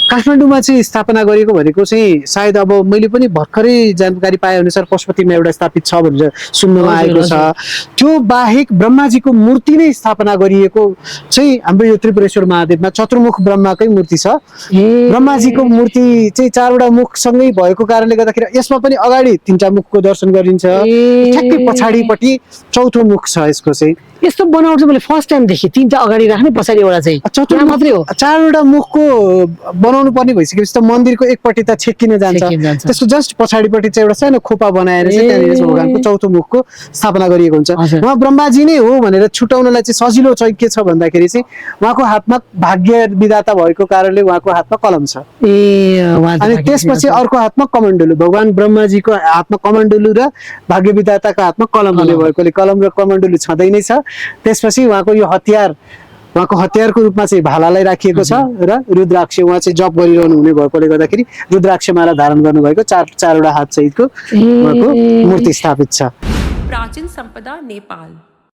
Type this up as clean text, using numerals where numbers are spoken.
काठमाडौँमा चाहिँ स्थापना गरेको भनेको चाहिँ सायद अब मैले पनि भर्खरै जानकारी पाए अनुसार पशुपतिमा एउटा स्थापित छ भनेर सुन्नमा आएको छ। त्यो बाहेक ब्रह्माजीको मूर्ति नै स्थापना गरिएको चाहिँ हाम्रो यो त्रिपुरेश्वर महादेवमा चतुर्मुख ब्रह्माकै मूर्ति छ। ब्रह्माजीको मूर्ति चाहिँ 4वटा मुखसँगै भएको कारणले गर्दाखेरि यसमा पनि अगाडि 3टा मुखको दर्शन गरिन्छ, ठ्याक्कै पछाडिपट्टि 4थो मुख छ यसको चाहिँ। यस्तो बनावट चाहिँ मैले फर्स्ट टाइम देखेँ, 3टा अगाडि राख्ने पछाडि एउटा चाहिँ चतुर्मुख मात्रै हो। 4वटा मुखको बनाउनु पर्ने भइसकेपछि त मन्दिरको एकपट्टि त छेकिन जान्छ, त्यसको जस्ट पछाडिपट्टि चाहिँ एउटा सानो खोपा बनाएर चाहिँ त्यहाँनिर भगवानको 4थो मुखको स्थापना गरिएको हुन्छ। उहाँ ब्रह्माजी नै हो भनेर छुटाउनलाई चाहिँ सजिलो चाहिँ के छ भन्दाखेरि चाहिँ उहाँको हातमा भाग्य विधाता भएको कारणले उहाँको हातमा कलम छ। अनि त्यसपछि अर्को हातमा कमण्डलु, भगवान ब्रह्माजीको हातमा कमण्डलु र भाग्य विधाताको हातमा कलम हुने भएकोले कलम र कमण्डलु छँदै नै छ। त्यसपछि उहाँको यो हतियार, उहाँको हतियारको रूपमा चाहिँ भालालाई राखिएको छ र रुद्राक्ष उहाँ चाहिँ जप गरिरहनु हुने भएकोले गर्दाखेरि रुद्राक्ष माला धारण गर्नुभएको 4वटा हात सहितको उहाँको मूर्ति स्थापित छ। प्राचीन संपदा नेपाल।